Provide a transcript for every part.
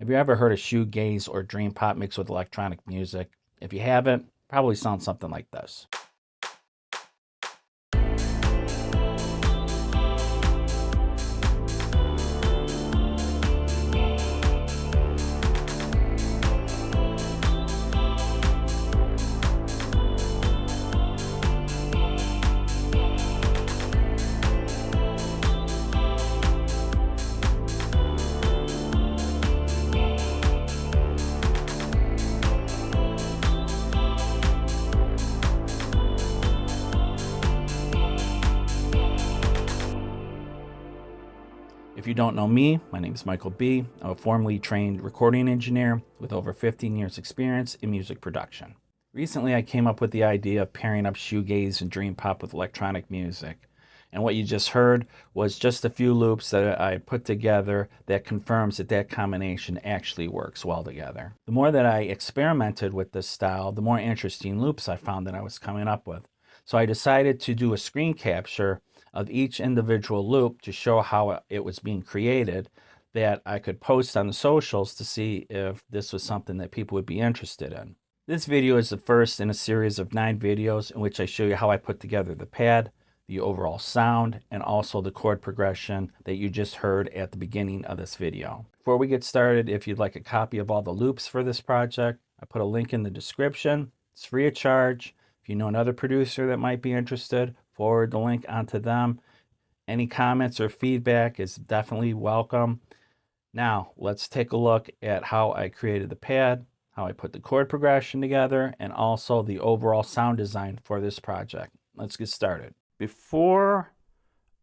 Have you ever heard of shoegaze or dream pop mixed with electronic music? If you haven't, probably sounds something like this. If you don't know me, my name is Michael B. I'm a formerly trained recording engineer with over 15 years experience in music production. Recently, I came up with the idea of pairing up shoegaze and dream pop with electronic music. And what you just heard was just a few loops that I put together that confirms that that combination actually works well together. The more that I experimented with this style, the more interesting loops I found that I was coming up with. So I decided to do a screen capture of each individual loop to show how it was being created, that I could post on the socials to see if this was something that people would be interested in. This video is the first in a series of 9 videos in which I show you how I put together the pad, the overall sound, and also the chord progression that you just heard at the beginning of this video. Before we get started, if you'd like a copy of all the loops for this project, I put a link in the description. It's free of charge. If you know another producer that might be interested, forward the link onto them. Any comments or feedback is definitely welcome. Now, let's take a look at how I created the pad, how I put the chord progression together, and also the overall sound design for this project. Let's get started. Before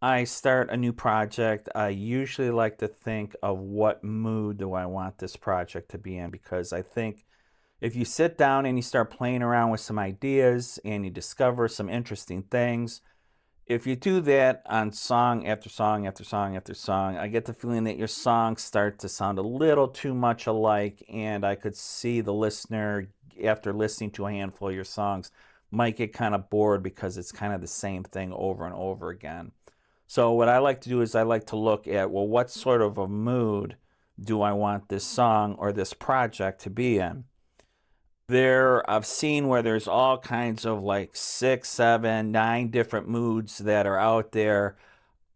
I start a new project, I usually like to think of what mood do I want this project to be in, because I think if you sit down and you start playing around with some ideas and you discover some interesting things, if you do that on song after song after song after song, I get the feeling that your songs start to sound a little too much alike, and I could see the listener, after listening to a handful of your songs, might get kind of bored because it's kind of the same thing over and over again. So what I like to do is I like to look at, well, what sort of a mood do I want this song or this project to be in? I've seen where there's all kinds of like 6, 7, 9 different moods that are out there.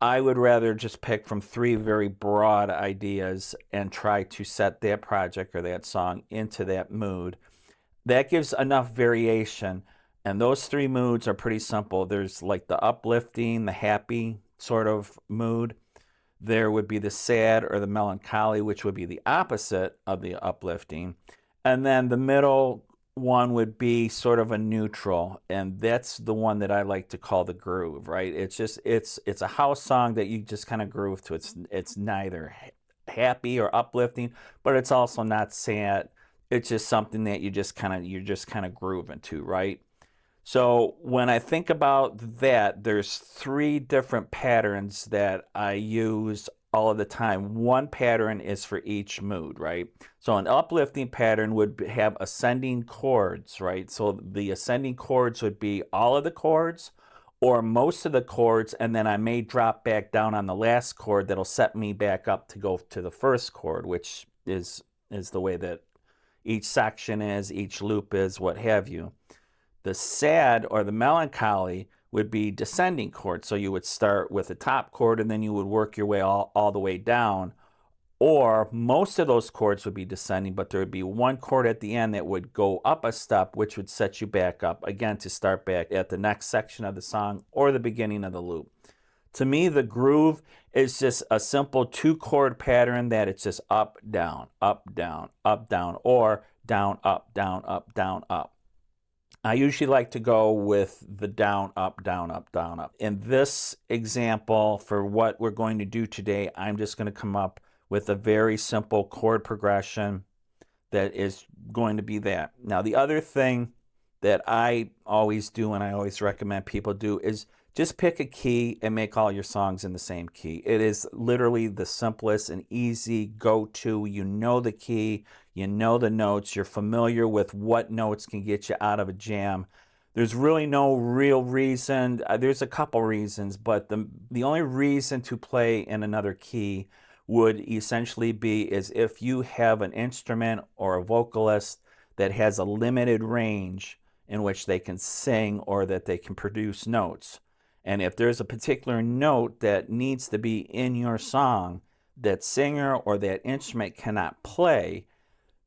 I would rather just pick from 3 very broad ideas and try to set that project or that song into that mood. That gives enough variation, and those 3 moods are pretty simple. There's like the uplifting, the happy sort of mood. There would be the sad or the melancholy, which would be the opposite of the uplifting. And then the middle one would be sort of a neutral, and that's the one that I like to call the groove, right? It's a house song that you just kind of groove to. It's neither happy or uplifting, but it's also not sad. It's just something that you're just kind of grooving to, right? So when I think about that, there's 3 different patterns that I use all of the time. One pattern is for each mood, right? So an uplifting pattern would have ascending chords, right? So the ascending chords would be all of the chords or most of the chords, and then I may drop back down on the last chord that'll set me back up to go to the first chord, which is the way that each section is, each loop is, what have you. The sad or the melancholy would be descending chords. So you would start with the top chord and then you would work your way all the way down. Or most of those chords would be descending, but there would be one chord at the end that would go up a step, which would set you back up again to start back at the next section of the song or the beginning of the loop. To me, the groove is just a simple 2-chord pattern that it's just up, down, up, down, or down, up, down, up, down, up. I usually like to go with the down, up, down, up, down, up. In this example, for what we're going to do today, I'm just going to come up with a very simple chord progression that is going to be that. Now, the other thing that I always do and I always recommend people do is just pick a key and make all your songs in the same key. It is literally the simplest and easy go-to. You know the key, you know the notes, you're familiar with what notes can get you out of a jam. There's really no real reason. There's a couple reasons, but the only reason to play in another key would essentially be is if you have an instrument or a vocalist that has a limited range in which they can sing or that they can produce notes. And if there's a particular note that needs to be in your song that singer or that instrument cannot play,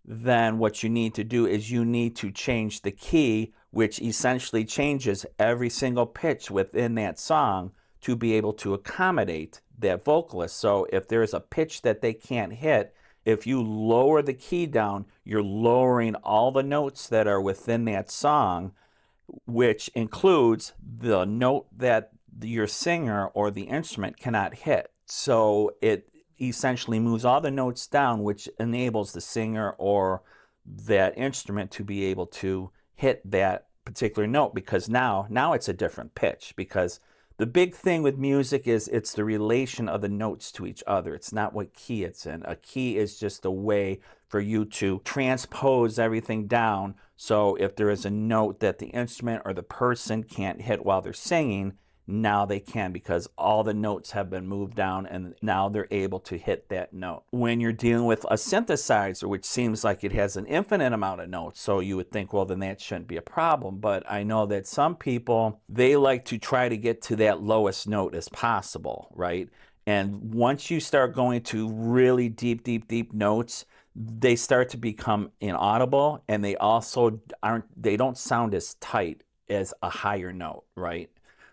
then what you need to do is you need to change the key, which essentially changes every single pitch within that song to be able to accommodate that vocalist. So if there's a pitch that they can't hit, if you lower the key down, you're lowering all the notes that are within that song, which includes the note that your singer or the instrument cannot hit. So it essentially moves all the notes down, which enables the singer or that instrument to be able to hit that particular note, because now it's a different pitch. Because the big thing with music is it's the relation of the notes to each other. It's not what key it's in. A key is just a way for you to transpose everything down. So if there is a note that the instrument or the person can't hit while they're singing, now they can, because all the notes have been moved down and now they're able to hit that note. When you're dealing with a synthesizer, which seems like it has an infinite amount of notes, so you would think, well, then that shouldn't be a problem. But I know that some people, they like to try to get to that lowest note as possible, right? And once you start going to really deep notes, they start to become inaudible, and they also they don't sound as tight as a higher note, right?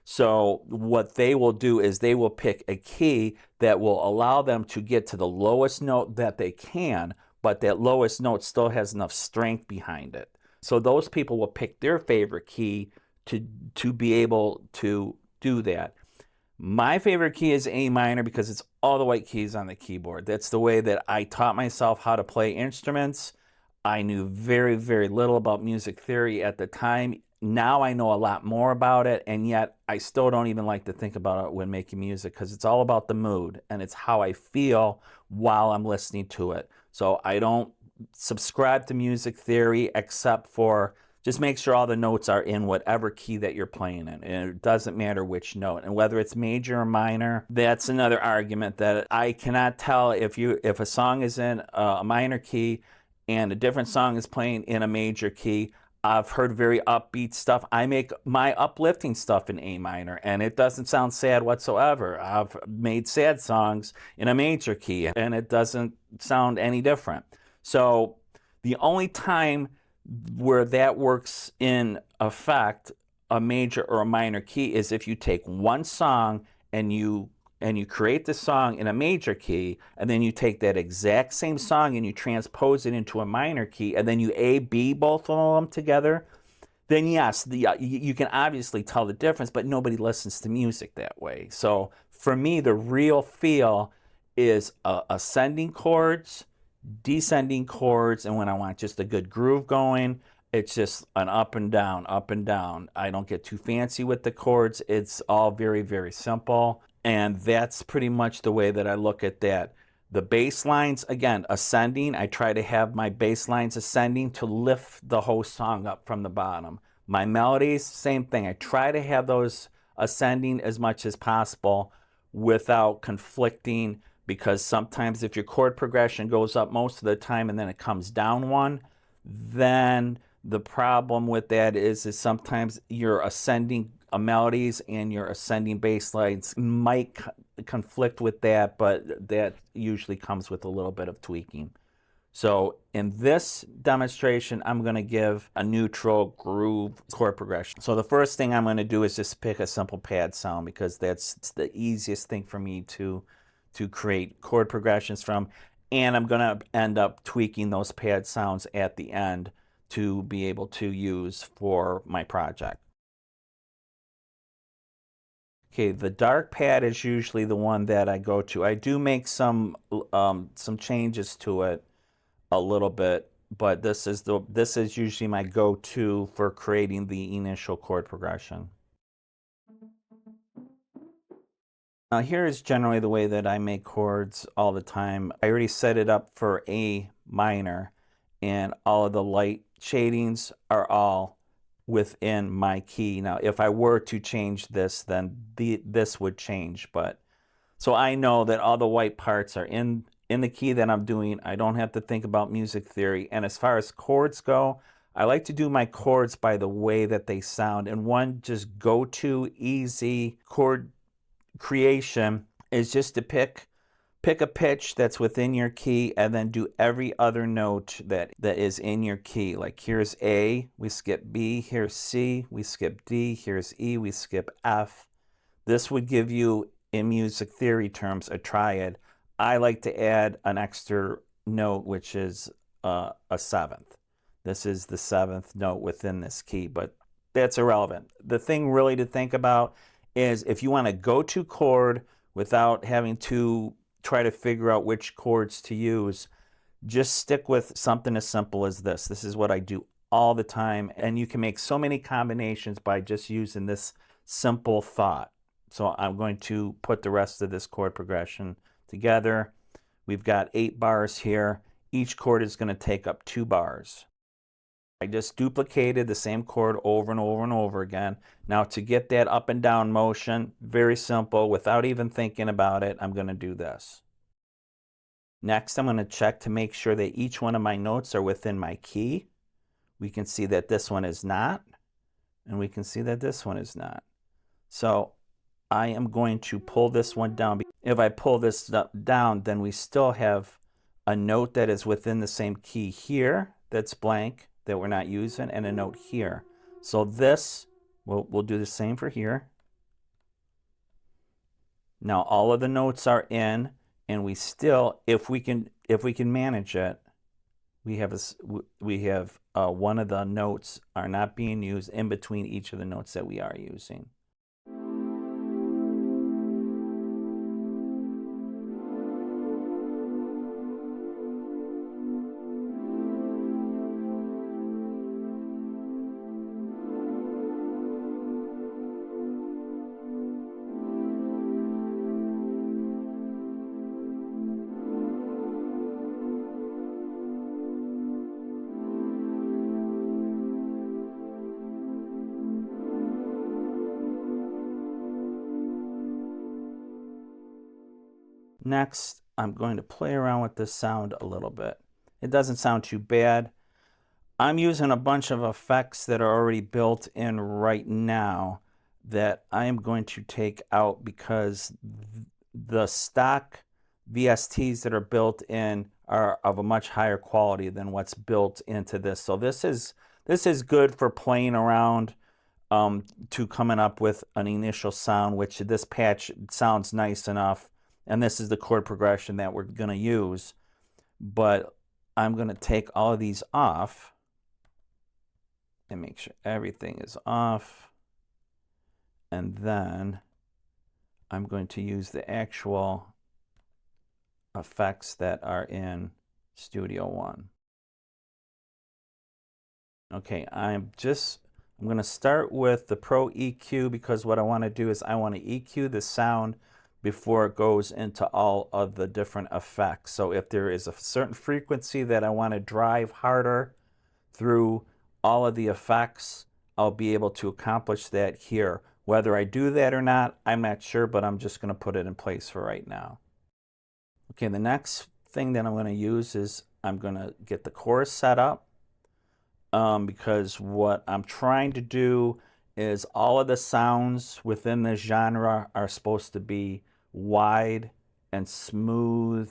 So what they will do is they will pick a key that will allow them to get to the lowest note that they can, but that lowest note still has enough strength behind it. So those people will pick their favorite key to be able to do that. My favorite key is A minor because it's all the white keys on the keyboard. That's the way that I taught myself how to play instruments. I knew very, very little about music theory at the time. Now I know a lot more about it, and yet I still don't even like to think about it when making music, because it's all about the mood and it's how I feel while I'm listening to it. So I don't subscribe to music theory except for just make sure all the notes are in whatever key that you're playing in, and it doesn't matter which note. And whether it's major or minor, that's another argument that I cannot tell if a song is in a minor key and a different song is playing in a major key. I've heard very upbeat stuff. I make my uplifting stuff in A minor, and it doesn't sound sad whatsoever. I've made sad songs in a major key, and it doesn't sound any different. So the only time where that works in effect, a major or a minor key, is if you take one song and you create the song in a major key, and then you take that exact same song and you transpose it into a minor key, and then you A, B both of them together, then yes, you can obviously tell the difference, but nobody listens to music that way. So for me, the real feel is ascending chords, descending chords, and when I want just a good groove going, it's just an up and down, up and down. I don't get too fancy with the chords. It's all very, very simple. And that's pretty much the way that I look at that. The bass lines, again, ascending. I try to have my bass lines ascending to lift the whole song up from the bottom. My melodies, same thing. I try to have those ascending as much as possible without conflicting, because sometimes if your chord progression goes up most of the time and then it comes down one, then the problem with that is sometimes your ascending melodies and your ascending bass lines might conflict with that, but that usually comes with a little bit of tweaking. So in this demonstration, I'm going to give a neutral groove chord progression. So the first thing I'm going to do is just pick a simple pad sound, because that's the easiest thing for me to create chord progressions from. And I'm going to end up tweaking those pad sounds at the end to be able to use for my project. Okay, the dark pad is usually the one that I go to. I do make some changes to it a little bit, but this is usually my go-to for creating the initial chord progression. Now here is generally the way that I make chords all the time. I already set it up for A minor, and all of the light shadings are all within my key. Now if I were to change this, then this would change, but So I know that all the white parts are in the key that I'm doing. I don't have to think about music theory. And as far as chords go, I like to do my chords by the way that they sound. And one just go-to easy chord creation is just to pick a pitch that's within your key and then do every other note that is in your key. Like here's A, we skip B, here's C, we skip D, here's E, we skip F. This would give you, in music theory terms, a triad. I like to add an extra note, which is a seventh. This is the seventh note within this key, but that's irrelevant. The thing really to think about is if you want a go-to chord without having to try to figure out which chords to use, just stick with something as simple as this. This is what I do all the time, and you can make so many combinations by just using this simple thought. So I'm going to put the rest of this chord progression together. We've got 8 bars here. Each chord is going to take up 2 bars. I just duplicated the same chord over and over and over again. Now to get that up and down motion, very simple, without even thinking about it, I'm going to do this. Next, I'm going to check to make sure that each one of my notes are within my key. We can see that this one is not, and we can see that this one is not. So I am going to pull this one down. If I pull this down, then we still have a note that is within the same key here that's blank, that we're not using, and a note here. So this, we'll do the same for here. Now all of the notes are in, and we still, if we can manage it, we have one of the notes are not being used in between each of the notes that we are using. Next, I'm going to play around with this sound a little bit. It doesn't sound too bad. I'm using a bunch of effects that are already built in right now that I am going to take out because the stock VSTs that are built in are of a much higher quality than what's built into this. So this is good for playing around to coming up with an initial sound, which this patch sounds nice enough. And this is the chord progression that we're going to use. But I'm going to take all of these off and make sure everything is off. And then I'm going to use the actual effects that are in Studio One. Okay, I'm going to start with the Pro EQ because what I want to do is I want to EQ the sound before it goes into all of the different effects. So if there is a certain frequency that I want to drive harder through all of the effects, I'll be able to accomplish that here. Whether I do that or not, I'm not sure, but I'm just going to put it in place for right now. Okay, the next thing that I'm going to use is I'm going to get the chorus set up because what I'm trying to do is all of the sounds within this genre are supposed to be wide and smooth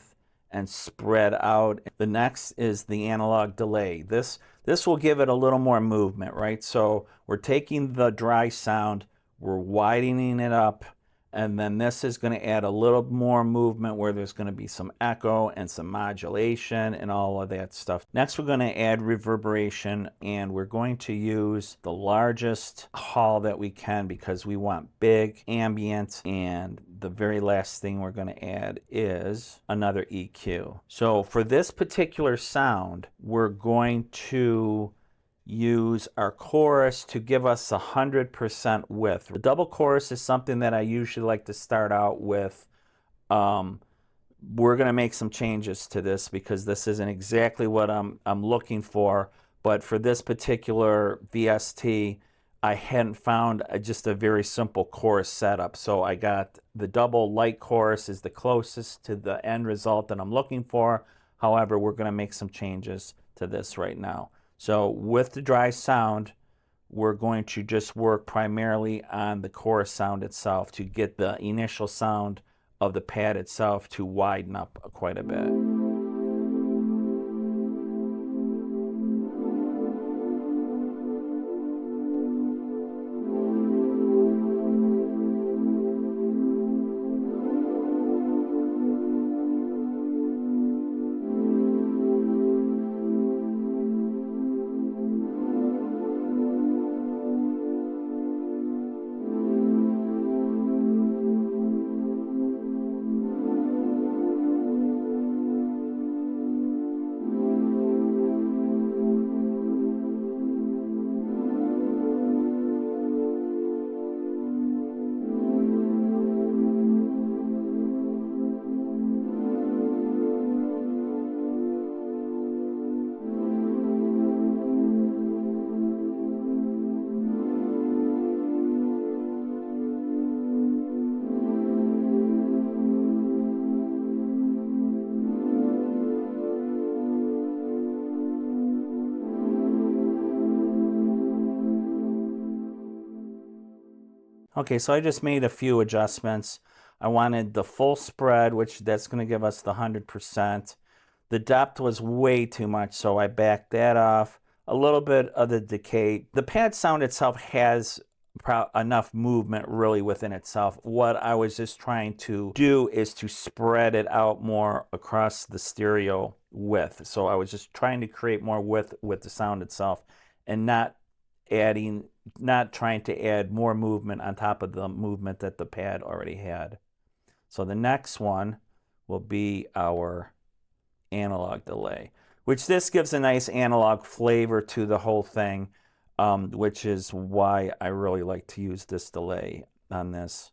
and spread out. The next is the analog delay. This will give it a little more movement, right? So we're taking the dry sound, we're widening it up, and then this is going to add a little more movement where there's going to be some echo and some modulation and all of that stuff. Next, we're going to add reverberation, and we're going to use the largest hall that we can because we want big ambient. And the very last thing we're going to add is another EQ. So for this particular sound, we're going to use our chorus to give us 100% width. The double chorus is something that I usually like to start out with. We're going to make some changes to this because this isn't exactly what I'm looking for, but for this particular VST, I hadn't found just a very simple chorus setup. So I got the double light chorus is the closest to the end result that I'm looking for. However, we're going to make some changes to this right now. So with the dry sound, we're going to just work primarily on the chorus sound itself to get the initial sound of the pad itself to widen up quite a bit. Okay, so I just made a few adjustments. I wanted the full spread, which that's going to give us the 100%. The depth was way too much, so I backed that off. A little bit of the decay. The pad sound itself has enough movement really within itself. What I was just trying to do is to spread it out more across the stereo width. So I was just trying to create more width with the sound itself and not trying to add more movement on top of the movement that the pad already had. So the next one will be our analog delay, which this gives a nice analog flavor to the whole thing, which is why I really like to use this delay on this.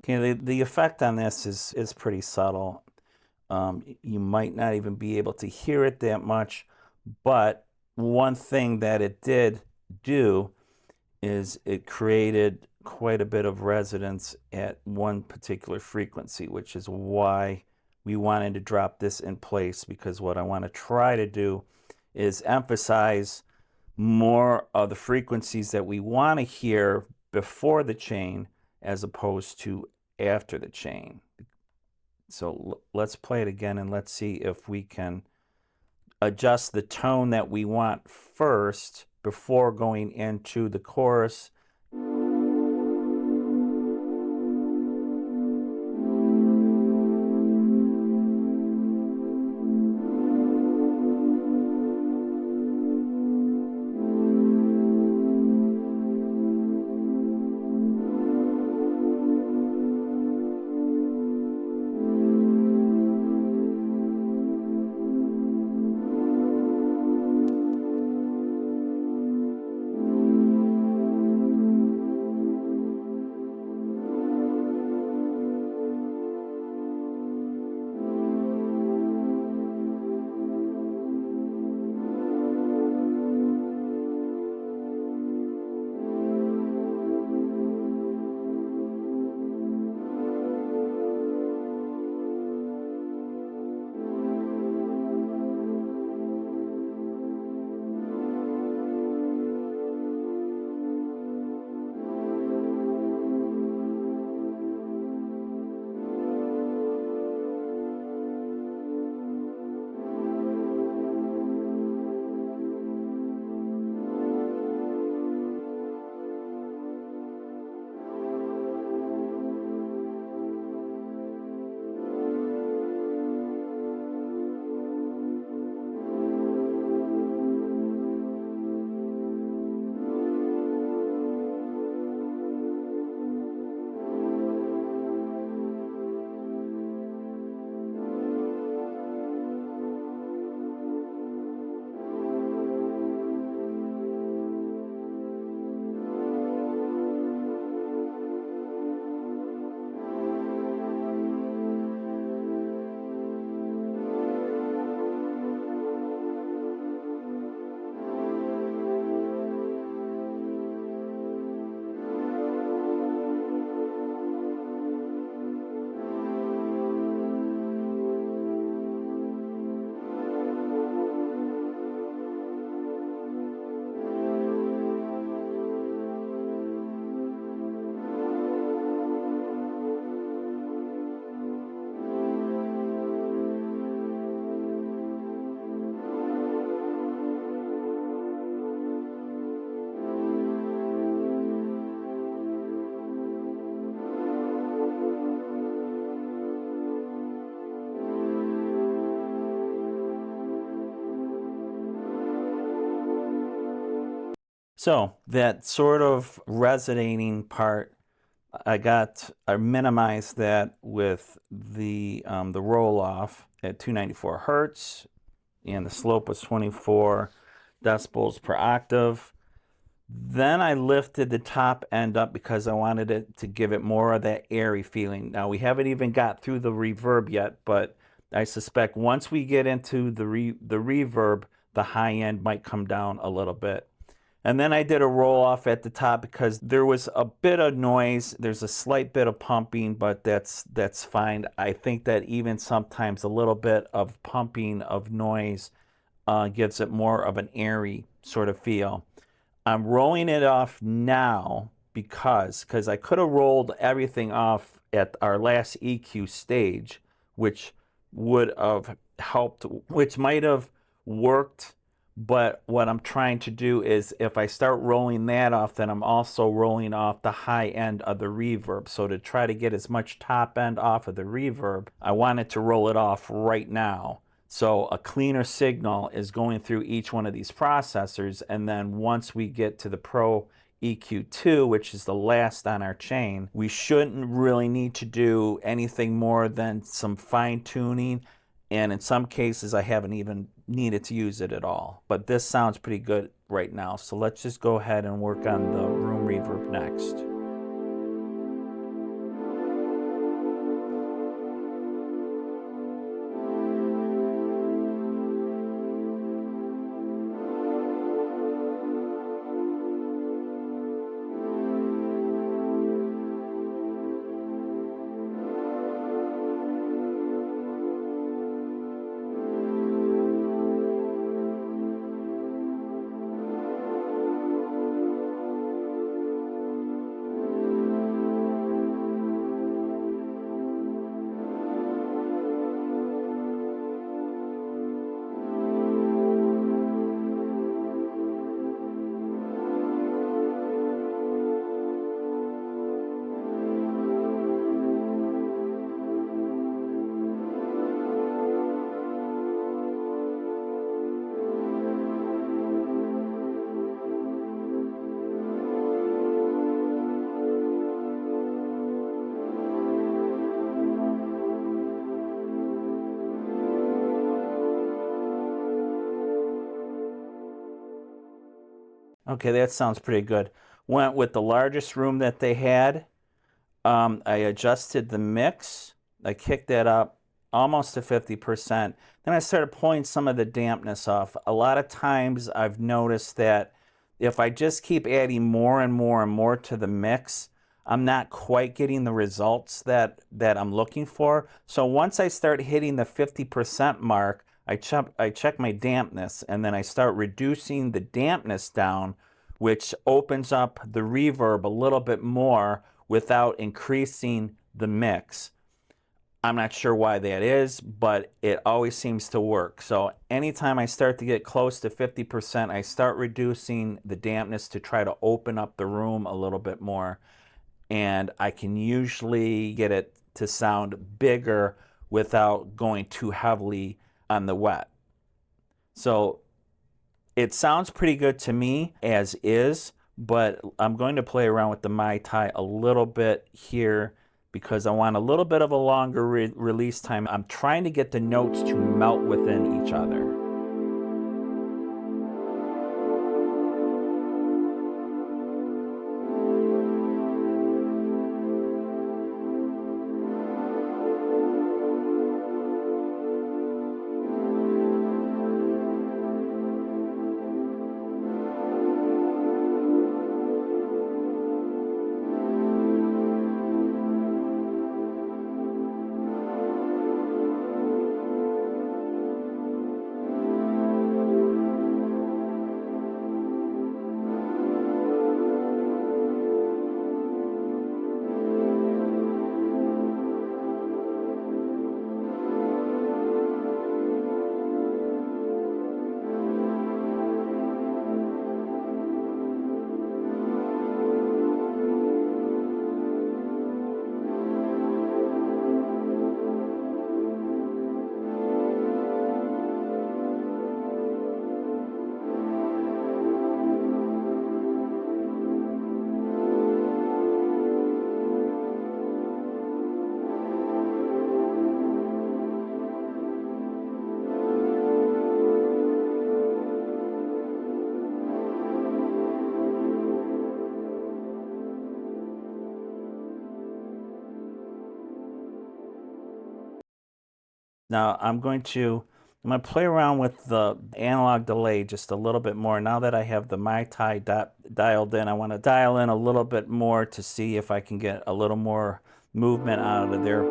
Okay, the effect on this is pretty subtle. You might not even be able to hear it that much, but one thing that it did do is it created quite a bit of resonance at one particular frequency, which is why we wanted to drop this in place, because what I want to try to do is emphasize more of the frequencies that we want to hear before the chain as opposed to after the chain. So let's play it again and let's see if we can adjust the tone that we want first before going into the chorus. So that sort of resonating part, I minimized that with the roll off at 294 hertz, and the slope was 24 decibels per octave. Then I lifted the top end up because I wanted it to give it more of that airy feeling. Now we haven't even got through the reverb yet, but I suspect once we get into the reverb, the high end might come down a little bit. And then I did a roll off at the top because there was a bit of noise. There's a slight bit of pumping, but that's fine. I think that even sometimes a little bit of pumping of noise gives it more of an airy sort of feel. I'm rolling it off now because I could have rolled everything off at our last EQ stage, which would have helped, which might have worked. But what I'm trying to do is if I start rolling that off, then I'm also rolling off the high end of the reverb. So to try to get as much top end off of the reverb, I wanted to roll it off right now. So a cleaner signal is going through each one of these processors. And then once we get to the Pro EQ2, which is the last on our chain, we shouldn't really need to do anything more than some fine tuning. And in some cases, I haven't even needed to use it at all. But this sounds pretty good right now. So let's just go ahead and work on the room reverb next. Okay, that sounds pretty good. Went with the largest room that they had. I adjusted the mix. I kicked that up almost to 50%. Then I started pulling some of the dampness off. A lot of times I've noticed that if I just keep adding more and more and more to the mix, I'm not quite getting the results that I'm looking for. So once I start hitting the 50% mark, I check my dampness, and then I start reducing the dampness down, which opens up the reverb a little bit more without increasing the mix. I'm not sure why that is, but it always seems to work. So anytime I start to get close to 50%, I start reducing the dampness to try to open up the room a little bit more. And I can usually get it to sound bigger without going too heavily on the wet. So it sounds pretty good to me as is, but I'm going to play around with the Mai Tai a little bit here because I want a little bit of a longer release time. I'm trying to get the notes to melt within each other. Now I'm going to play around with the analog delay just a little bit more. Now that I have the Mai Tai dialed in, I want to dial in a little bit more to see if I can get a little more movement out of there.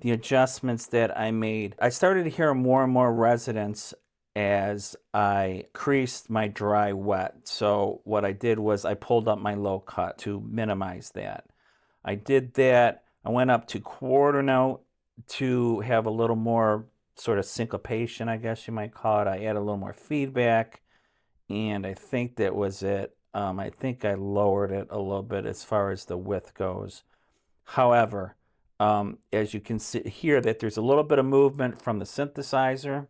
the adjustments that I made, I started to hear more and more resonance as I increased my dry wet. So what I did was I pulled up my low cut to minimize that. I did that. I went up to quarter note to have a little more sort of syncopation, I guess you might call it. I added a little more feedback, and I think that was it. I think I lowered it a little bit as far as the width goes. However, as you can see here, that there's a little bit of movement from the synthesizer.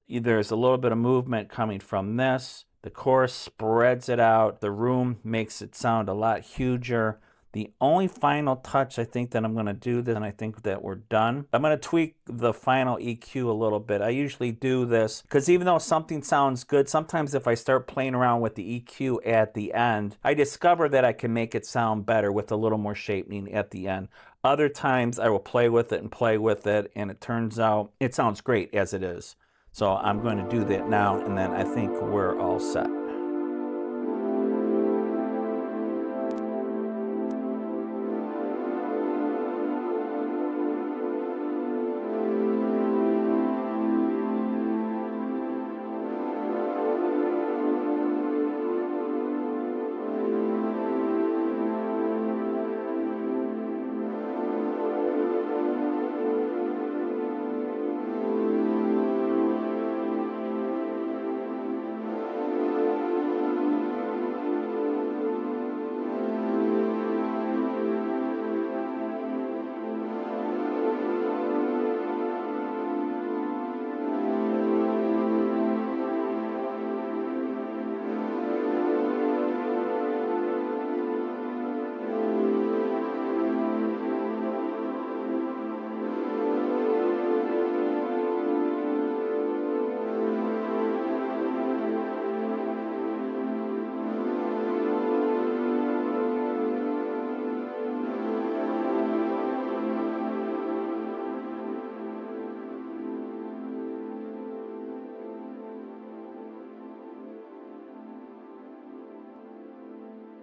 There's a little bit of movement coming from this. The chorus spreads it out. The room makes it sound a lot huger. The only final touch I think that I'm going to do this, and I think that we're done. I'm going to tweak the final EQ a little bit. I usually do this because even though something sounds good, sometimes if I start playing around with the EQ at the end, I discover that I can make it sound better with a little more shaping at the end. Other times I will play with it, and it turns out it sounds great as it is. So I'm going to do that now, and then I think we're all set.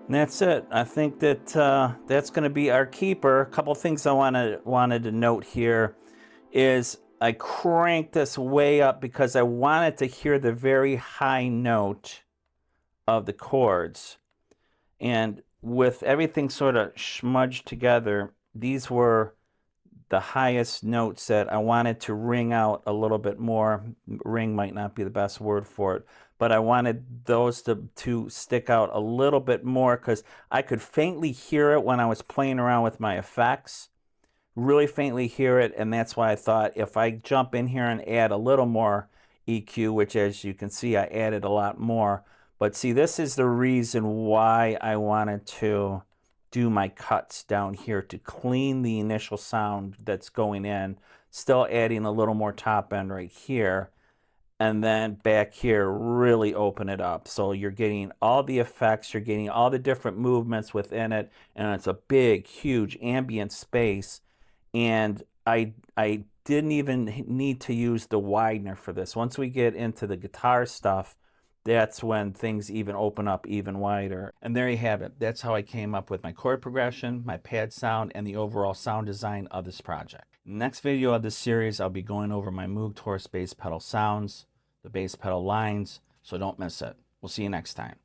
And that's it. I think that that's going to be our keeper. A couple things I wanted to note here is I cranked this way up because I wanted to hear the very high note of the chords. And with everything sort of smudged together, these were the highest notes that I wanted to ring out a little bit more. Ring might not be the best word for it, but I wanted those to stick out a little bit more because I could faintly hear it when I was playing around with my effects. Really faintly hear it, and that's why I thought if I jump in here and add a little more EQ, which as you can see I added a lot more, but see, this is the reason why I wanted to do my cuts down here to clean the initial sound that's going in, still adding a little more top end right here, and then back here really open it up. So you're getting all the effects, you're getting all the different movements within it, and it's a big, huge ambient space. And I didn't even need to use the widener for this. Once we get into the guitar stuff, that's when things even open up even wider. And there you have it. That's how I came up with my chord progression, my pad sound, and the overall sound design of this project. Next video of this series, I'll be going over my Moog Taurus bass pedal sounds, the bass pedal lines, so don't miss it. We'll see you next time.